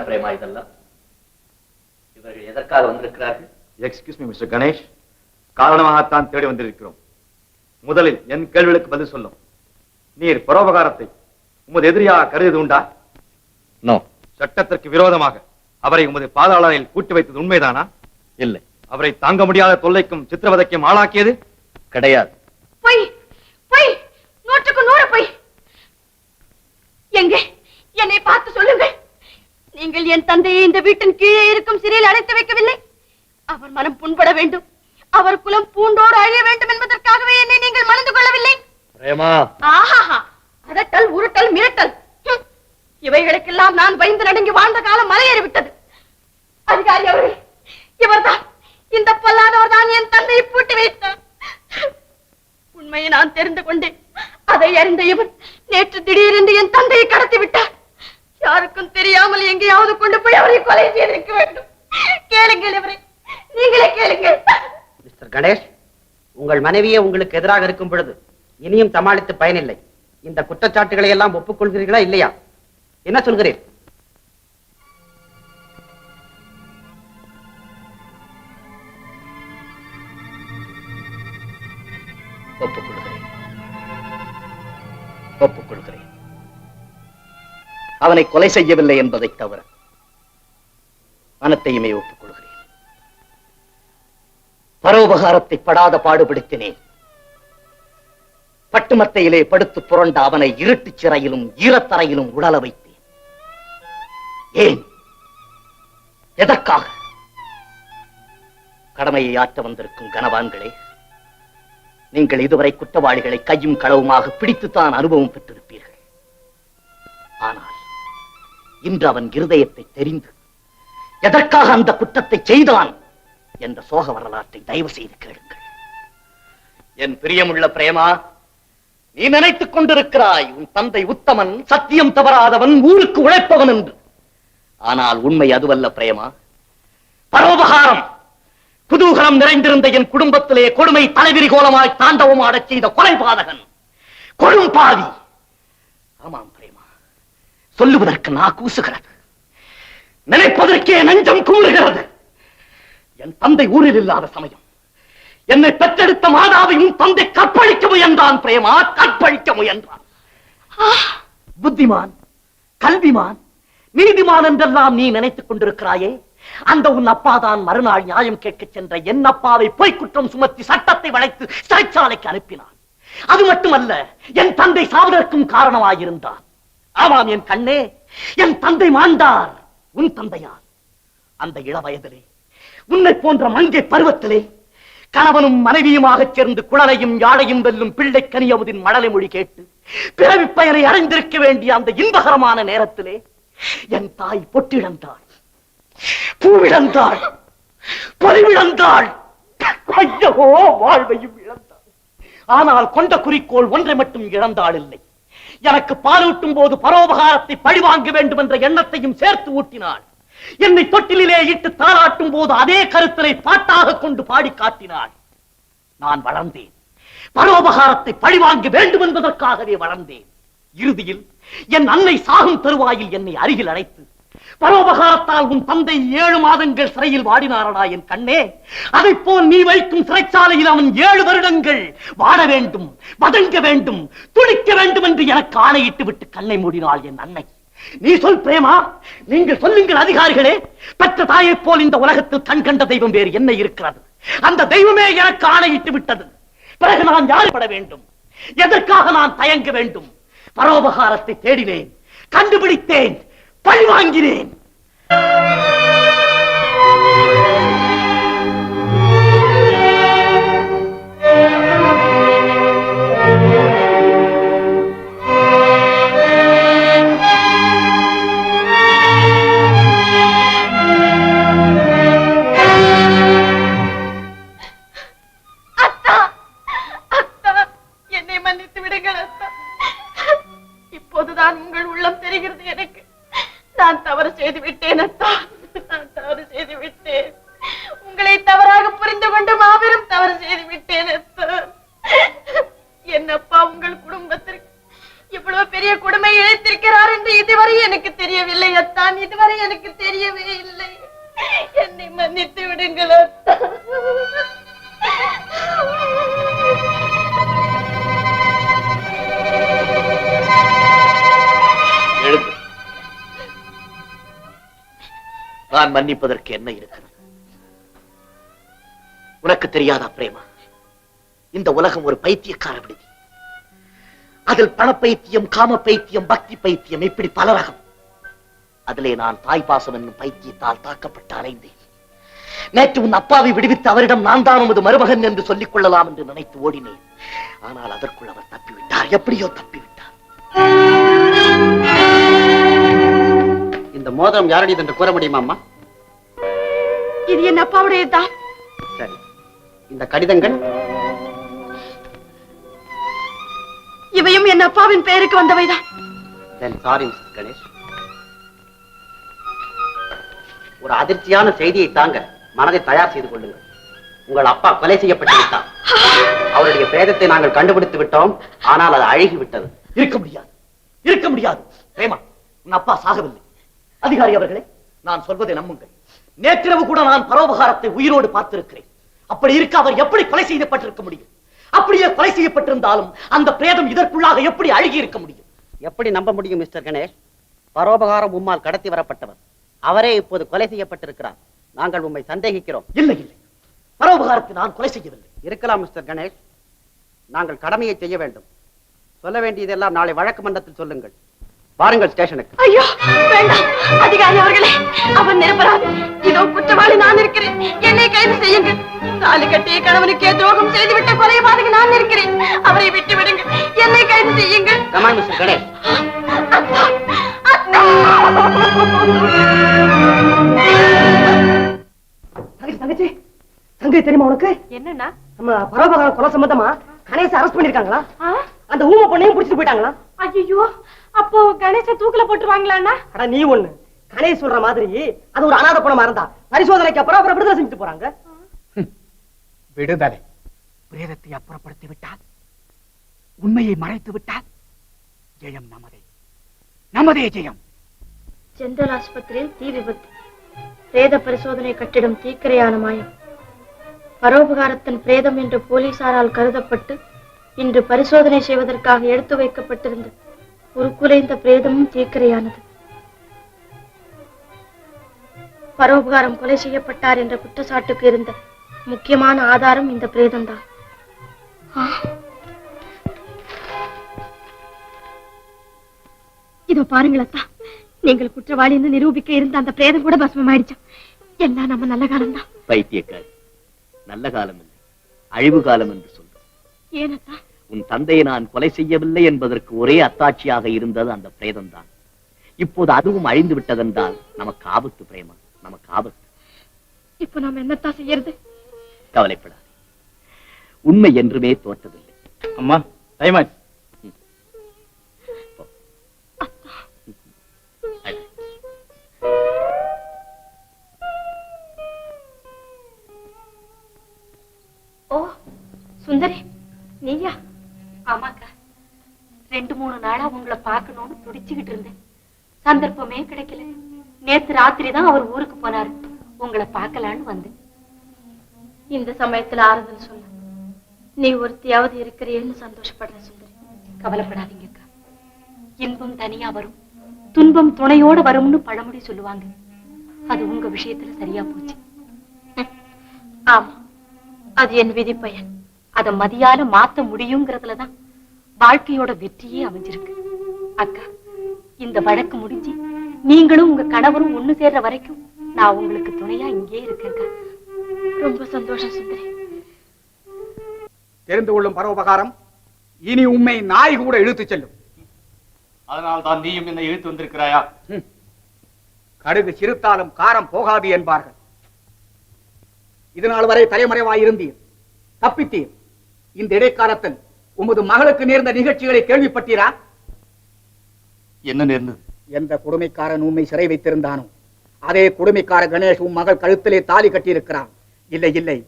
பிரேமா இதெல்லாம்? இவர்கள் எதற்காக வந்திருக்கிறார்கள்? எக்ஸ்கியூஸ் மீ மிஸ்டர் கணேஷ், காரணமாகத்தான் தேடி வந்திருக்கிறோம். முதலில் என் கேள்விகளுக்கு பதில் சொல்லும். நீர் பரோபகாரத்தை உமது எதிரியாக கருது உண்டா? நோ. சட்டத்திற்கு விரோதமாக அவரை உமது பாதாளரில் கூட்டி வைத்தது உண்மைதானா? இல்லை. அவரை தாங்க முடியாத தொல்லைக்கும் சித்திரவதைக்கும் ஆளாக்கியது? கிடையாது. பொய், பொய், 100க்கு 100 பொய். எங்கே என்னை பார்த்து சொல்லுங்கள். நீங்கள் என் தந்தையை இந்த வீட்டின் கீழே இருக்கும் சிறையில் அடைத்து வைக்கவில்லை. அவர் மனம் புண்பட வேண்டும், அவர் குலம் பூண்டோடு அழிய வேண்டும் என்பதற்காகவே என்னை நீங்கள் மணந்து கொள்ளவில்லை. பிரேமா, ஆஹா, அதட்டல், உருட்டல், மிரட்டல், இவைகளுக்கெல்லாம் நான் பயந்து நடுங்கி வாழ்ந்த காலம் மலையேறிவிட்டது. அதிகாரி அவர்கள், இவர்தான், இந்த பொல்லாதவர் தான் என் தந்தையை பூட்டி வைத்தார். உண்மையை நான் தெரிந்து கொண்டேன். அதை அறிந்த இவர் நேற்று திடீரென்று என் தந்தையை கடத்தி விட்டார். யாருக்கும் தெரியாமல் எங்கேயாவது கொண்டு போய் அவரை கொலை செய்திருக்க வேண்டும். கேளுங்கள் இவரை, நீங்களே கேளுங்கள். மிஸ்டர் கணேஷ், உங்கள் மனைவியே உங்களுக்கு எதிராக இருக்கும் பொழுது இனியும் சமாளித்து பயனில்லை. இந்த குற்றச்சாட்டுகளை எல்லாம் ஒப்புக்கொள்கிறீர்களா இல்லையா? என்ன சொல்கிறேன்? ஒப்புக்கொள்கிறேன், ஒப்புக்கொள்கிறேன். அவனை கொலை செய்யவில்லை என்பதை தவிர அனைத்தையுமே ஒப்புக்கொள்கிறேன். பரோபகாரத்தை படாத பாடுபடுத்தினேன். பட்டுமத்தையிலே படுத்து புரண்ட அவனை இருட்டு சிறையிலும் ஈரத்தரையிலும் உடல வைத்தேன். ஏன்? எதற்காக? கடமையை ஆற்ற வந்திருக்கும் கனவான்களே, நீங்கள் இதுவரை குற்றவாளிகளை கையும் களவுமாக பிடித்துத்தான் அனுபவம் பெற்றிருப்பீர்கள். ஆனால் இன்று அவன் இருதயத்தை தெரிந்து எதற்காக அந்த குற்றத்தை செய்தான் என்ற சோக வரலாற்றை தயவு செய்து கேளுங்கள். என் பிரியமுள்ள பிரேமா, நீ நினைத்துக் கொண்டிருக்கிறாய் உன் தந்தை உத்தமன், சத்தியம் தவறாதவன், ஊருக்கு உழைப்பவன் என்று. ஆனால் உண்மை அதுவல்ல பிரேமா. பரோபகாரம், குதூகலம் நிறைந்திருந்த என் குடும்பத்திலே கொடுமை தலைவிரி கோலமாய் தாண்டவமாடச் செய்த கொலைபாதகன், கொடும்பாவி. ஆமாம் பிரேமா, சொல்லுவதற்கு நான் கூசுகிறது, நினைப்பதற்கே நெஞ்சம் கூறுகிறது. என் தந்தை ஊரில் இல்லாத சமயம் என்னை பெற்றெடுத்த மாதாவையும் தந்தை கற்பழிக்க முயன்றான் பிரேமா, கற்பழிக்க முயன்றான். புத்திமான், கல்விமான், நீதிமான் என்றெல்லாம் நீ நினைத்துக் கொண்டிருக்கிறாயே, அந்த உன் அப்பாதான் மறுநாள் நியாயம் கேட்க சென்ற என் அப்பாவை பொய் குற்றம் சுமத்தி சட்டத்தை வளைத்து சிறைச்சாலைக்கு அனுப்பினான். அது மட்டுமல்ல, என் தந்தை சாவதற்கும் காரணமாயிருந்தார். ஆமாம் என் கண்ணே, என் தந்தை மாண்டார் உன் தந்தையார். அந்த இள வயதிலே, உன்னை போன்ற மங்கை பருவத்திலே, கணவனும் மனைவியுமாக சேர்ந்து குழலையும் யாழையும் வெல்லும் பிள்ளை கனியமுதின் மழலை மொழி கேட்டு பிறவி பயனை அடைந்திருக்க வேண்டிய அந்த இன்பகரமான நேரத்திலே என் தாய் பொட்டிழந்தாள், பூவிழந்தாள், பொறிவிழந்தாள், ஐயோ வாழ்வையும் இழந்தாள். ஆனால் கொண்ட குறிக்கோள் ஒன்றை மட்டும் இழந்தாள் இல்லை. எனக்கு பாலூட்டும் போது பரோபகாரத்தை பழிவாங்க வேண்டும் என்ற எண்ணத்தையும் சேர்த்து ஊட்டினாள். என்னை தொட்டிலே இட்டு தாளாட்டும் போது அதே கருத்தலை பாட்டாக கொண்டு பாடி காட்டினாள். நான் வளர்ந்தேன், பரோபகாரத்தை பழிவாங்க வேண்டும் என்பதற்காகவே வளர்ந்தேன். இறுதியில் என் அன்னை சாகும் தருவாயில் என்னை அருகில் அழைத்து, பரோபகாரத்தால் உன் தந்தை 7 மாதங்கள் சிறையில் வாடினாரடா என் கண்ணே, அதை போல் நீ வைக்கும் சிறைச்சாலையில் அவன் 7 வருடங்கள் வாட வேண்டும், வதங்க வேண்டும், துடிக்க வேண்டும் என்று எனக்கு ஆணையிட்டு விட்டு கண்ணை மூடினாள் என் அன்னை. நீ சொல் பிரேமா, நீங்கள் சொல்லுங்கள் அதிகாரிகளே, பெற்ற தாயை போல் இந்த உலகத்தில் கண் கண்ட தெய்வம் வேறு என்ன இருக்கிறது? அந்த தெய்வமே எனக்கு ஆணையிட்டு விட்டது. பிறகு நான் யாருப்பட வேண்டும்? எதற்காக நான் தயங்க வேண்டும்? பரோபகாரத்தை தேடினேன், கண்டுபிடித்தேன், பழி வாங்கினேன். இவ்வளவு பெரிய கொடுமை இழைத்திருக்கிறார் என்று இதுவரை எனக்கு தெரியவில்லை அத்தான், இதுவரை எனக்கு நான் மன்னிப்பதற்கு என்ன இருக்கிறது? உனக்கு தெரியாதா பிரேமா, இந்த உலகம் ஒரு பைத்தியக்கார விடுதி. அதில் பண பைத்தியம், காம பைத்தியம், பக்தி பைத்தியம், இப்படி பல ரகம். அதிலே நான் தாய்ப்பாசம் என்னும் பைத்தியத்தால் தாக்கப்பட்டு அலைந்தேன். நேற்று உன் அப்பாவை விடுவித்து அவரிடம் நான் தான் உமது மருமகன் என்று சொல்லிக் கொள்ளலாம் என்று நினைத்து ஓடினேன். ஆனால் அதற்குள் அவர் தப்பிவிட்டார், எப்படியோ தப்பிவிட்டார். இந்த மோதிரம் யாருடையது என்று கூற முடியுமா அம்மா? இது என் அப்பாவுடையதுதான். சரி, இந்த கடிதங்கள்? இவையும் என் அப்பாவின் பெயருக்கு வந்தவைதான். Sorry mister Ganesh. ஒரு அதிர்ச்சியான செய்தியை தாங்க மனதை தயார் செய்து கொள்ளுங்கள். உங்கள் அப்பா கொலை செய்யப்பட்டு விட்டார். அவருடைய பிரேதத்தை நாங்கள் கண்டுபிடித்து விட்டோம். ஆனால் அது அழுகி விட்டது. இருக்க முடியாது, இருக்க முடியாது. பிரேமா, உன் அப்பா சாகவில்லை. அதிகாரி அவர்களே, நான் சொல்வதை நம்புங்கள். நேற்றிரவு கூட நான் பரோபகாரத்தை உயிரோடு பார்த்திருக்கிறேன். அப்படி இருக்க அவர் எப்படி கொலை செய்யப்பட்டிருக்க முடியும்? அப்படியே கொலை செய்யப்பட்டிருந்தாலும் அந்த பிரேதம் இதற்குள்ளாக எப்படி அழுகி இருக்க முடியும்? எப்படி நம்ப முடியும் மிஸ்டர் கணேஷ்? பரோபகாரம் உம்மால் கடத்தி வரப்பட்டவர். அவரே இப்போது கொலை செய்யப்பட்டிருக்கிறார். நாங்கள் உம்மை சந்தேகிக்கிறோம். இல்லை இல்லை, பரோபகாரத்தை நான் கொலை செய்யவில்லை. இருக்கலாம் மிஸ்டர் கணேஷ். நாங்கள் கடமையை செய்ய வேண்டும். சொல்ல வேண்டியதெல்லாம் நாளை வழக்கு மன்றத்தில் சொல்லுங்கள். வாருங்கள் ஸ்டேஷனுக்கு. ஐயோ வேண்டாம் அதிகாரி அவர்களே, அவன் நிரபராதி. இதோ குற்றவாளி நான் இருக்கிறேன். என்னை கைது செய்யுங்கள். தாலி கட்டிய கணவனுக்கே துரோகம் செய்துவிட்ட கொலைபாதகி நான் இருக்கிறேன். அவரை விட்டு விடுங்கள். என்னை கைது செய்யுங்கள். Come on mister Ganesh. தங்கச்சி, தங்கை தெரியுமா உனக்கு? என்னன்னா? நம்ம பரோபகாரம் கொலை சம்பந்தமா கணேச அரெஸ்ட் பண்ணிருக்காங்களா? அந்த ஊமை பொண்ணையும் பிடிச்சிட்டு போயிட்டாங்களா? ஐயோ, அப்போ கணேச தூக்குல போட்டுருவாங்களாண்ணா? அட நீ ஒண்ணு, கணேஷ் சொல்ற மாதிரி அது ஒரு அநாத பணமா இருந்தா பரிசோதனைக்கு அப்புறம் விடுதலை செஞ்சுட்டு போறாங்க. விடுதலை? பிரேதத்தை அப்புறப்படுத்தி விட்டால், உண்மையை மறைத்து விட்டால் ஜெயம் நமதே, நமதே ஜெயம். ஜெனரல் ஆஸ்பத்திரியில் தீ விபத்து. பிரேத பரிசோதனை கட்டிடம் தீக்கிரையான மாயம். பரோபகாரத்தின் பிரேதம் என்று போலீசாரால் கருதப்பட்டு இன்று பரிசோதனை செய்வதற்காக எடுத்து வைக்கப்பட்டிருந்த உருக்குலைந்த பிரேதமும் தீக்கிரையானது. பரோபகாரம் கொலை செய்யப்பட்டார் என்ற குற்றச்சாட்டுக்கு இருந்த முக்கியமான ஆதாரம் இந்த பிரேதம்தான். இதோ பாருங்கள் அத்தா, நீங்கள் குற்றவாளி என்று நிரூபிக்க இருந்த அந்த பிரேதம் கூட பஸ்மமாயிடுச்சா. எல்லாம் நம்ம நல்ல காலம் தான். பைத்தியக்காரி, நல்ல காலம் இல்லை, அழிவு காலம் என்று சொல்றோம். ஏனத்தா? உன் தந்தையை நான் கொலை செய்யவில்லை என்பதற்கு ஒரே அத்தாட்சியாக இருந்தது அந்த பிரேதம் தான். இப்போது அதுவும் அழிந்து விட்டதென்றால் நமக்கு ஆபத்து பிரேமா, நமக்கு ஆபத்து. இப்ப நாம என்னத்தான் செய்யறது? கவலைப்படாது, உண்மை என்றுமே தோற்றதில்லை. அம்மா டைம் ஆச்சு. ஓ சுந்தரி, நீயா? ஆமாக்கா, 2-3 நாளா உங்களை பார்க்கணும்னு துடிச்சுக்கிட்டு இருந்தேன். சந்தர்ப்பமே கிடைக்கல. நேத்து ராத்திரி தான் அவர் ஊருக்கு போனாரு. உங்களை பார்க்கலான்னு வந்தேன். இந்த சமயத்துல ஆறுதல் சொல்ல நீ ஒருத்தியாவது இருக்கிறேன்னு சந்தோஷப்படுற சுந்தரி. கவலைப்படாதீங்க அக்கா, இன்பம் தனியா வரும், துன்பம் துணையோட வரும்னு பழமொழி சொல்லுவாங்க. அது உங்க விஷயத்துல சரியா போச்சு. ஆமா, அது என் விதி பயன். அத மதியால மாத்த முடியுங்கிறதுலதான் வாழ்க்கையோட வெற்றியே அமைஞ்சிருக்கு. அக்கா, இந்த வழக்கு முடிஞ்சு நீங்களும் உங்க கணவரும் ஒண்ணு சேர்ற வரைக்கும் நான் உங்களுக்கு துணையா இங்கே இருக்கேன். ரொம்ப சந்தோஷம் சுந்தரி. தெரிந்து கொள்ளும் பரோபகாரம் இனி உண்மை நாய் கூட இழுத்து செல்லும். அதனால் தான் நீயும் என்னை இழுத்து வந்திருக்கிறாயா? கடுகு சிறுத்தாலும் காரம் போகாது என்பார்கள். இதனால் வரை தலைமறைவாயிருந்தீர், தப்பித்தீர். இந்த இடைக்காலத்தில் உமது மகளுக்கு நேர்ந்த நிகழ்ச்சிகளை கேள்விப்பட்டீரா? என்ன நேர்ந்தது? எந்த கொடுமைக்காரன் உண்மை சிறை வைத்திருந்தானோ அதே கொடுமைக்கார கணேஷ் உன் மகள் கழுத்திலே தாலி கட்டியிருக்கிறான். இல்லை இல்லை,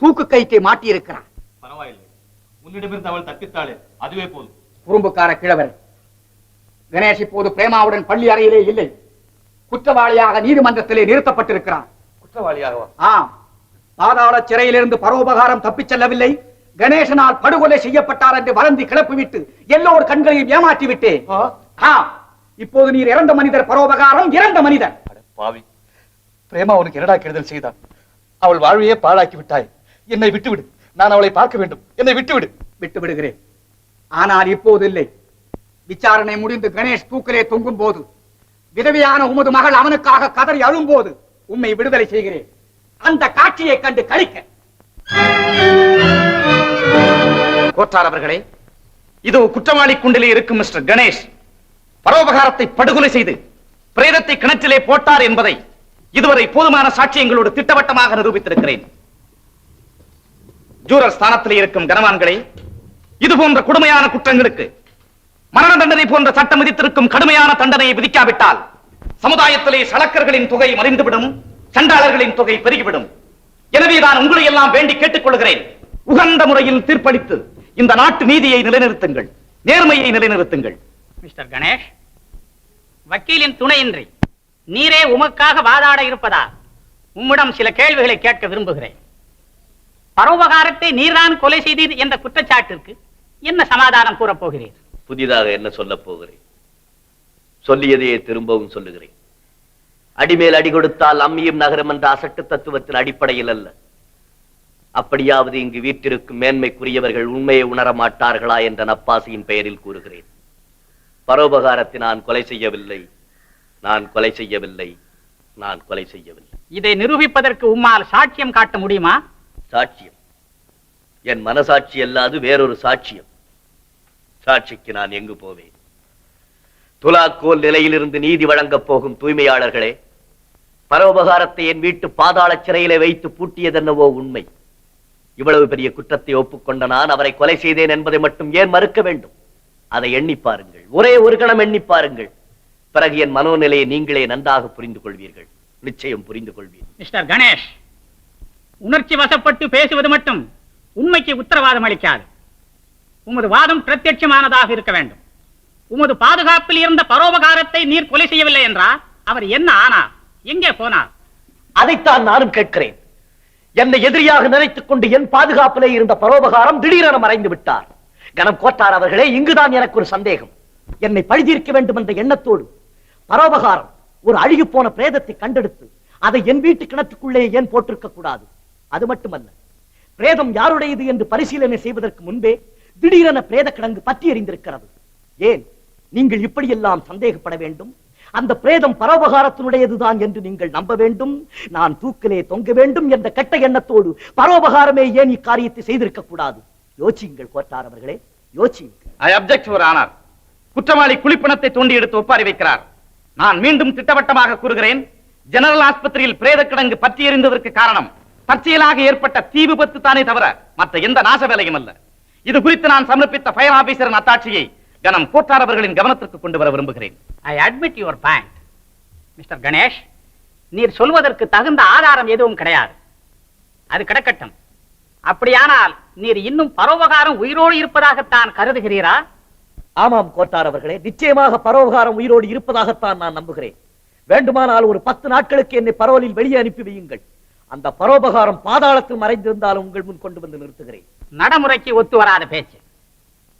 தூக்கு கைக்கு மாட்டியிருக்கிறான். பரவாயில்லை, உன்னிடமிருந்து அவள் தப்பித்தாளே, அதுவே போதும். குறும்புக்கார கிழவர் கணேஷ் இப்போது பிரேமாவுடன் பள்ளி அறையிலே இல்லை, குற்றவாளியாக நீதிமன்றத்திலே நிறுத்தப்பட்டிருக்கிறான். குற்றவாளியாகவா? ஆம், பாதாள சிறையிலிருந்து பரோபகாரம் தப்பிச் செல்லவில்லை, கணேசனால் படுகொலை செய்யப்பட்டார் என்று வதந்தி கிளப்பிவிட்டு எல்லோர் கண்களையும் ஏமாற்றி விட்டேன். இப்போது நீர் இறந்த மனிதர், பரோபகாரம் இறந்த மனிதர். பாவி, பிரேமா உனக்கு என்னடா கெடுதல் செய்தான்? அவள் வாழ்வையே பாழாக்கி விட்டாய். என்னை விட்டுவிடு. நான் அவளை பார்க்க வேண்டும். என்னை விட்டுவிடு. விட்டு விடுகிறேன். ஆனால் இப்போது இல்லை. விசாரணை முடிந்து கணேஷ் தூக்கிலே தொங்கும் போது, விதவையான உமது மகள் அவனுக்காக கதறி அழும்போது உம்மை விடுதலை செய்கிறேன். அந்த காட்சியை கண்டு கழிக்க. கோட்டார் அவர்களே, இது குற்றவாளி குண்டிலே இருக்கும் மிஸ்டர் கணேஷ் பரோபகாரத்தை படுகொலை செய்து பிரேதத்தை கிணற்றிலே போட்டார் என்பதை இதுவரை போதுமான சாட்சியங்களோடு திட்டவட்டமாக நிரூபித்திருக்கிறேன். ஜூரர் ஸ்தானத்திலே இருக்கும் கனவான்களே, இது போன்ற கொடுமையான குற்றங்களுக்கு மரண தண்டனை போன்ற சட்டம் விதித்திருக்கும் கடுமையான தண்டனையை விதிக்காவிட்டால் சமுதாயத்திலே சலக்கர்களின் தொகை மறைந்துவிடும், சண்டாளர்களின் தொகை பெருகிவிடும். எனவே நான் உங்களை எல்லாம் வேண்டி கேட்டுக் கொள்கிறேன், உகந்த முறையில் தீர்ப்பளித்து இந்த நாட்டு நீதியை நிலைநிறுத்துங்கள், நேர்மையை நிலைநிறுத்துங்கள். மிஸ்டர் கணேஷ், வக்கீலின் துணையின்றி நீரே உமக்காக வாதாட இருப்பதா உம்மிடம் சில கேள்விகளை கேட்க விரும்புகிறேன். பரோபகாரத்தை நீர்தான் கொலை செய்தீர் என்ற குற்றச்சாட்டிற்கு என்ன சமாதானம் கூறப் போகிறீர்? புதிதாக என்ன சொல்லப் போகிறேன்? சொல்லியதையே திரும்பவும் சொல்லுகிறேன். அடிமேல் அடி கொடுத்தால் அம்மியும் நகரம் என்ற அசட்டு தத்துவத்தின் அடிப்படையில் அல்ல. அப்படியாவது இங்கு வீட்டிற்கும் மேன்மைக்குரியவர்கள் உண்மையை உணர மாட்டார்களா என்ற நப்பாசையின் பெயரில் கூறுகிறேன். பரோபகாரத்தை நான் கொலை செய்யவில்லை, நான் கொலை செய்யவில்லை, நான் கொலை செய்யவில்லை. இதை நிரூபிப்பதற்கு உம்மால் சாட்சியம் காட்ட முடியுமா? சாட்சியம்? என் மனசாட்சி அல்லாது வேறொரு சாட்சியம். சாட்சிக்கு நான் எங்கு போவேன்? துலாக்கோல் நிலையிலிருந்து நீதி வழங்கப் போகும் தூய்மையாளர்களே, பரோபகாரத்தை என் வீட்டு பாதாள சிறையிலே வைத்து பூட்டியதென்னவோ உண்மை. இவ்வளவு பெரிய குற்றத்தை ஒப்புக்கொண்ட நான் அவரை கொலை செய்தேன் என்பதை மட்டும் ஏன் மறுக்க வேண்டும்? அதை எண்ணி பாருங்கள், ஒரே ஒரு கணம் எண்ணி பாருங்கள். பிறகு என் மனோநிலையை நீங்களே நன்றாக புரிந்து கொள்வீர்கள். நிச்சயம் புரிந்து கொள்வீர்கள். மிஸ்டர் கணேஷ், உணர்ச்சி வசப்பட்டு பேசுவது மட்டும் உண்மைக்கு உத்தரவாதம் அளிக்காது. உமது வாதம் பிரத்யட்சமானதாக இருக்க வேண்டும். உமது பாதுகாப்பில் இருந்த பரோபகாரத்தை நீர் கொலை செய்யவில்லை என்றால் அவர் என்ன ஆனார், எங்கே போனார்? அதைத்தான் நானும் கேட்கிறேன். என்னை எதிரியாக நினைத்துக் கொண்டு என் பாதுகாப்பிலே இருந்த பரோபகாரம் திடீரென மறைந்து விட்டார். கனம் கோட்டார் அவர்களே, இங்குதான் எனக்கு ஒரு சந்தேகம். என்னை பழிதீர்க்க வேண்டும் என்ற எண்ணத்தோடு பரோபகாரம் ஒரு அழுகி போன பிரேதத்தை கண்டெடுத்து அதை என் வீட்டு கிணற்றுக்குள்ளே ஏன் போட்டிருக்க கூடாது? அது மட்டுமல்ல, பிரேதம் யாருடையது என்று பரிசீலனை செய்வதற்கு முன்பே திடீரென பிரேத கிடங்கு பற்றி எறிந்திருக்கிறது. ஏன் நீங்கள் இப்படியெல்லாம் சந்தேகப்பட வேண்டும்? அந்த பிரேதம் பரோபகாரத்தினுடையதுதான் என்று நீங்கள் நம்ப வேண்டும். நான் தூக்கிலே தொங்க வேண்டும் என்ற கெட்ட எண்ணத்தோடு பரோபகாரமே ஏன் இக்காரியத்தை செய்திருக்க கூடாது? யோசியுங்கள் கோட்டார் அவர்களே, யோசியுங்கள். ஐ அப்ஜெக்ட் யுவர் ஆனர். குற்றவாளி குளிப்பணத்தை தோண்டி எடுத்து ஒப்பாரி வைக்கிறார். நான் மீண்டும் திட்டவட்டமாக கூறுகிறேன், ஜெனரல் ஆஸ்பத்திரியில் பிரேத கிடங்கு பற்றி எறிந்ததற்கு காரணம் தற்செயலாக ஏற்பட்ட தீ விபத்து தானே தவிர மற்ற எந்த நாச வேலையும் அல்ல. இது குறித்து நான் சமர்ப்பித்த ஃபயர் ஆபீசரின் அத்தாட்சியை கனம் கோட்டார் அவர்களின் கவனத்திற்கு கொண்டு வர விரும்புகிறேன். I admit your point. Mister Ganesh, நீர் சொல்வதற்கு தகுந்த ஆதாரம் எதுவும் கிடையாது. அது கிடக்கட்டும். அப்படியானால் நீர் இன்னும் பரோபகாரம் உயிரோடு இருப்பதாகத்தான் கருதுகிறீரா? ஆமாம் கோட்டார் அவர்களே, நிச்சயமாக பரோபகாரம் உயிரோடு இருப்பதாகத்தான் நான் நம்புகிறேன். வேண்டுமானால் ஒரு 10 நாட்களுக்கு என்னை பரோலில் வெளியே அனுப்பி வையுங்கள். அந்த பரோபகாரம் பாதாளத்தில் மறைந்திருந்தாலும் உங்கள் முன் கொண்டு வந்து நிறுத்துகிறேன். நடைமுறைக்கு ஒத்து வராத பேச்சு.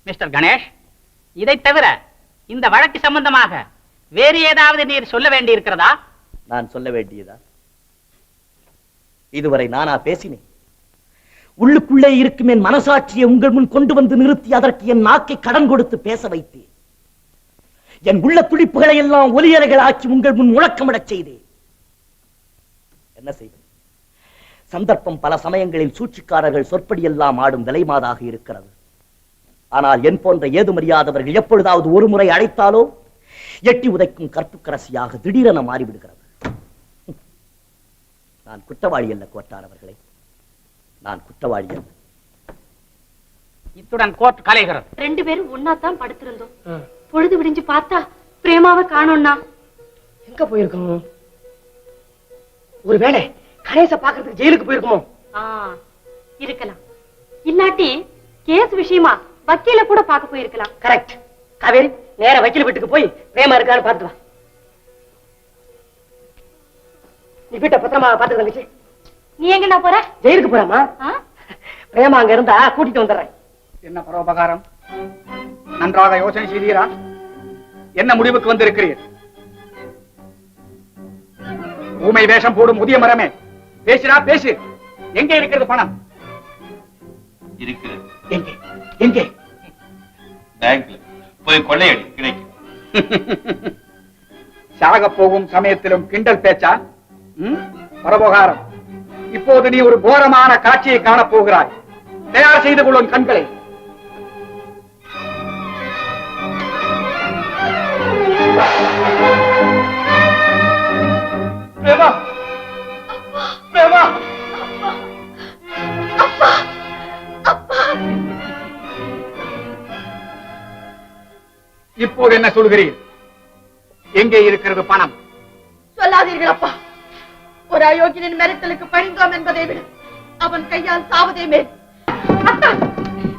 மிஸ்டர் கணேஷ், இதை தவிர இந்த வழக்கு சம்பந்தமாக வேறு ஏதாவது நீர் சொல்ல வேண்டி இருக்கிறதா? நான் சொல்ல வேண்டியதா? இதுவரை நானா பேசினேன்? உள்ளுக்குள்ளே இருக்கும் என் மனசாட்சியை உங்கள் முன் கொண்டு வந்து நிறுத்தி அதற்கு என் நாக்கை கடன் கொடுத்து பேச வைத்தேன். என் உள்ள துடிப்புகளை எல்லாம் ஒலியலைகள் ஆக்கி உங்கள் முன் முழக்கமிடச் செய்தேன். என்ன செய்வது? சந்தர்ப்பம் பல சமயங்களில் சூழ்ச்சிக்காரர்கள் சொற்படியெல்லாம் ஆடும் விலைமாதாக இருக்கிறது. ஆனால் என் போன்ற ஏதுமறியாதவர்கள் எப்பொழுதாவது ஒரு முறை அழைத்தாலோ எட்டி உதைக்கும் கற்புக்கரசியாக திடீரென மாறிவிடுகிறது. நான் குற்றவாளி அல்ல கோட்டார் அவர்களே, நான் குற்றவாளி அல்ல. இத்துடன் கோர்ட் கலைகிறது. 2 பேரும் ஒன்னாத்தான் படுத்திருந்தோம். பொழுது விடிஞ்சு பார்த்தா பிரேமாவை காணோம்னா. எங்க போயிருக்கோம்? ஒருவேளை கணேச பாக்குறதுக்கு ஜெயிலுக்கு போயிருக்குமோ? இருக்கலாம். இல்லாட்டி கேஸ் விஷயமா வக்கீல கூட பார்க்க போயிருக்கலாம். கரெக்ட். காவேரி, நேர வக்கீல் வீட்டுக்கு போய் பிரேமா இருக்கான்னு பார்த்து வா. நீ வீட்டை பத்திரமா பார்த்து தங்கச்சி. நீ எங்கண்ணா போற? ஜெயிலுக்கு போறாமா? பிரேமா அங்க இருந்தா கூட்டிட்டு வந்துடுறேன். என்ன பரோபகாரம்? நன்றாக யோசனை செய்தீரா? என்ன முடிவுக்கு வந்திருக்கிறீர்? ஊமை வேஷம் போடும் முதிய மரமே, பேசுடா பேசு. எங்கே இருக்கிறது பணம்? இருக்கிறது. எங்கே எங்கே? பேங்க்ல போய் கொள்ளையடி கிடைக்கும். சாக போகும் சமயத்திலும் கிண்டல் பேச்சா? பரபகாரம். இப்போது நீ ஒரு கோரமான காட்சியை காணப் போகிறாய். தயார் செய்து கொள்ளும் கண்களை. பிரேமா, பிரேமா, இப்போது என்ன சொல்கிறீர்? எங்கே இருக்கிறது பணம்? சொல்லாதீர்கள் அப்பா. ஒரு அயோக்கியனின் மிரட்டலுக்கு பணிந்தோம் என்பதை விட அவன் கையால் சாவதே மேல். அத்தான்,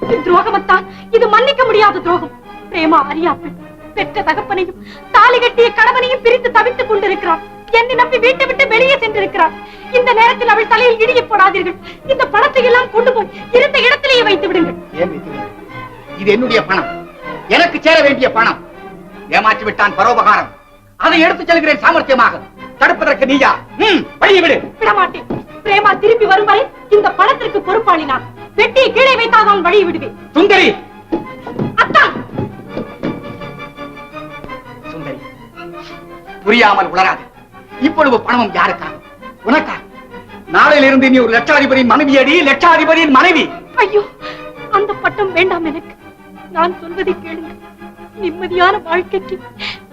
இது துரோகம் அத்தான். இது மன்னிக்க முடியாத துரோகம். பிரேமா அறியாமல் பெற்ற தகப்பனையும் தாலி கட்டிய கணவனையும் பிரித்து தவித்துக் கொண்டிருக்கிறார். என்னை நம்பி வீட்டை விட்டு வெளியே சென்றிருக்கிறார். இந்த நேரத்தில் அவள் தலையில் இடியை போடாதீர்கள். இந்த பணத்தை எல்லாம் கொண்டு போய் இருந்த இடத்திலேயே வைத்து விடுங்கள். இது என்னுடைய பணம், எனக்கு சேர வேண்டிய பணம். ஏமாற்றி விட்டான் பரோபகாரம். அதை எடுத்துச் செல்கிறேன் சாமர்த்தியமாக. தடுப்பதற்கு நீயா? வழியை விடு. விடமாட்டேன். பிரேமா திரும்பி வரும் வரை இந்த பணத்திற்கு பொறுப்பாளி நான். வெட்டியை கீழே வைத்தால் நான் வழியை விடுவேன். சுந்தரி, அத்தான், சுந்தரி, புரியாமல் உளராது. இப்பொழுது பணமும் யாருக்கா? உனக்கா? நாளையிலிருந்து நீ ஒரு லட்சாதிபதியின் மனைவியடி, லட்சாதிபதியின் மனைவி. ஐயோ, அந்த பட்டம் வேண்டாம் எனக்கு. நான் சொல்வதை கேளுங்கள். நிம்மதியான வாழ்க்கைக்கு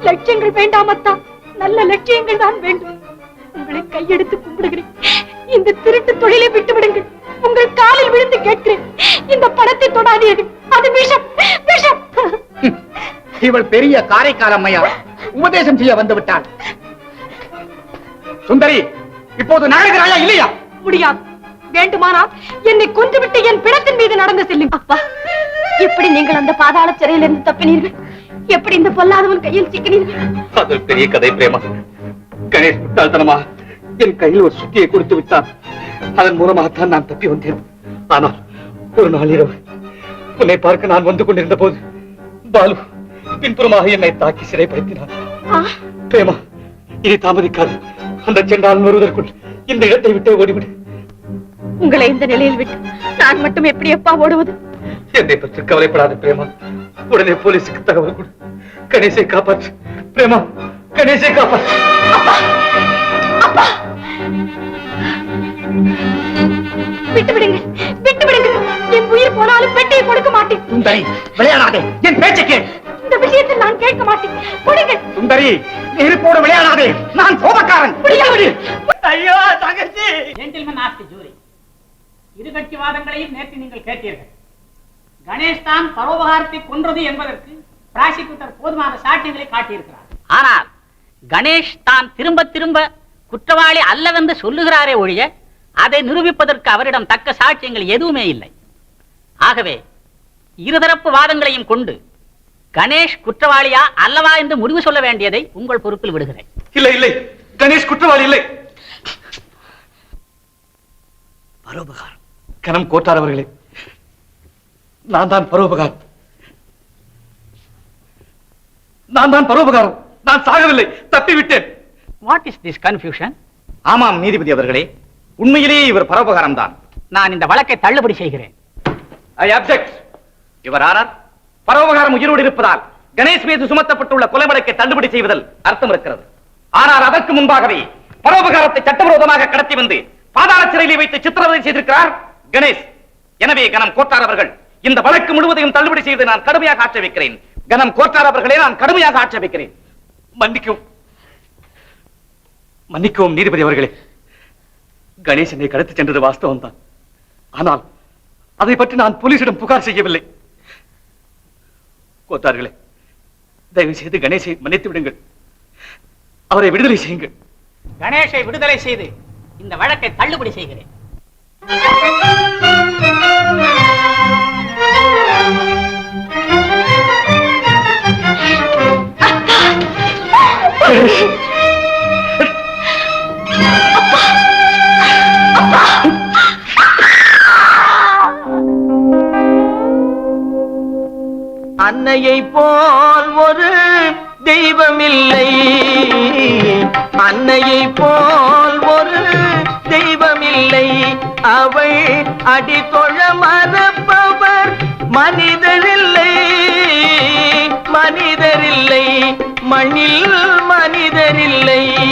லட்சியங்கள் வேண்டாம் அத்தா. நல்ல லட்சியங்கள் தான் வேண்டும். உங்களை கையெடுத்து கும்பிடுகிறேன். இந்த திருட்டு தொழிலை விட்டு விடுங்கள். உங்கள் காலில் விழுந்து கேட்கிறேன். இந்த பணத்தை தொடாதீர்கள். அது விஷம், விஷம். இவள் பெரிய காரைக்கால் அம்மையா உபதேசம் செய்ய வந்து விட்டாள். சுந்தரி, இப்போது நகர்கிறாயா இல்லையா? முடியாது. வேண்டுமானால் என்னை கொன்றுவிட்டு என் பிணத்தின் மீது நடந்து செல்லும். அப்பா, எப்படி நீங்கள் அந்த பாதாள சிறையிலிருந்து தப்பினீர்கள்? எப்படி இந்த பொல்லாதவன் கையில் சிக்கினீர்கள்? அது பெரிய கதை பிரேமா. கணேஷ் முட்டாள்தனமா என் கையில் ஒரு சுத்தியை கொடுத்து விட்டான். அதன் மூலமாகத்தான் நான் தப்பி வந்தேன். ஆனால் ஒரு நாள் இரவு உன்னை பார்க்க நான் வந்து கொண்டிருந்த போது பாலு பின்புறமாக என்னை தாக்கி சிறைப்படுத்தினான். பிரேமா, இனி தாமதிக்காது. அந்த செண்டால் வருவதற்குள் இந்த இடத்தை விட்டு ஓடிவிடு. உங்களை இந்த நிலையில் விட்டு நான் மட்டும் எப்படி அப்பா ஓடுவது? என்னை பற்றி கவலைப்படாத பிரேமா. உடனே போலீஸுக்கு தகவல் கொடு. கணேசை காப்பாற்று பிரேமா, கணேசை காப்பாற்று. விட்டு விடுங்க, விட்டு விடுங்க. என் உயிர் போனாலும் பெட்டியை கொடுக்க மாட்டேன். சுந்தரி, விளையாடாதே. என் பேச்சை கேள். இந்த விஷயத்தில் நான் கேட்க மாட்டேன். கொடுங்க. சுந்தரி, நெருப்போடு விளையாடாதே. நான் சோபக்காரன். ஐயோ தங்கச்சி. ஜென்டில்மேன் ஆஃப் தி ஜூரி, இரு கட்சி வாதங்களையும் நேற்று நீங்கள் கேட்டீர்கள். கணேஷ் தான் பரோபகாரத்தை கொன்றது என்பதற்கு பிராசிக்யூட்டர் போதுமான சாட்சியங்களை காட்டியிருக்கிறார். ஆனால் கணேஷ் தான் திரும்ப திரும்ப குற்றவாளி அல்லவென்று சொல்லுகிறாரே ஒழிய அதை நிரூபிப்பதற்கு அவரிடம் தக்க சாட்சியங்கள் எதுவுமே இல்லை. ஆகவே இருதரப்பு வாதங்களையும் கொண்டு கணேஷ் குற்றவாளியா அல்லவா என்று முடிவு சொல்ல வேண்டியதை உங்கள் பொறுப்பில் விடுகிறேன். இல்லை இல்லை, கணேஷ் குற்றவாளி இல்லை. பரோபகாரம். கனம் கோட்டார் அவர்களே, நான் தான் பரோபகாரம். நான் தான் பரோபகாரம். நான் சாகவில்லை, தப்பிவிட்டேன். What is this confusion? ஆமாம் நீதிபதி அவர்களே, உண்மையிலேயே இவர் பரோபகாரம் தான். நான் இந்த வழக்கை தள்ளுபடி செய்கிறேன். I object. இவர் ஆனார் பரோபகாரம் உயிரோடு இருப்பதால் கணேஷ் மீது சுமத்தப்பட்டுள்ள கொலை வழக்கை தள்ளுபடி செய்வதில் அர்த்தம் இருக்கிறது. ஆனால் அதற்கு முன்பாகவே பரோபகாரத்தை சட்டவிரோதமாக கடத்தி வந்து பாதாள சிறையிலே வைத்து சித்திரவதை செய்திருக்கிறார் கணேஷ். எனவே கனம் கோட்டார் அவர்கள் இந்த வழக்கு முழுவதையும் தள்ளுபடி செய்து நான் கடுமையாக ஆட்சேபிக்கிறேன். கனம் கோட்டார் அவர்களே, நான் கடுமையாக ஆட்சேபிக்கிறேன். மன்னிக்கவும், மன்னிக்கவும் நீதிபதி அவர்களே. கணேஷ் என்னை கடத்தி சென்றது வாஸ்தவம் தான். ஆனால் அதை பற்றி நான் போலீசிடம் புகார் செய்யவில்லை. கோத்தார்களே, தயவு செய்து கணேஷை மன்னித்து விடுங்கள். அவரை விடுதலை செய்யுங்கள். கணேஷை விடுதலை செய்து இந்த வழக்கை தள்ளுபடி செய்கிறேன். அன்னையை போல் ஒரு தெய்வமில்லை, அன்னையை போல் அடித்தொழ மறப்பவர் மனிதரில்லை, மனிதரில்லை, மண்ணில் மனிதரில்லை.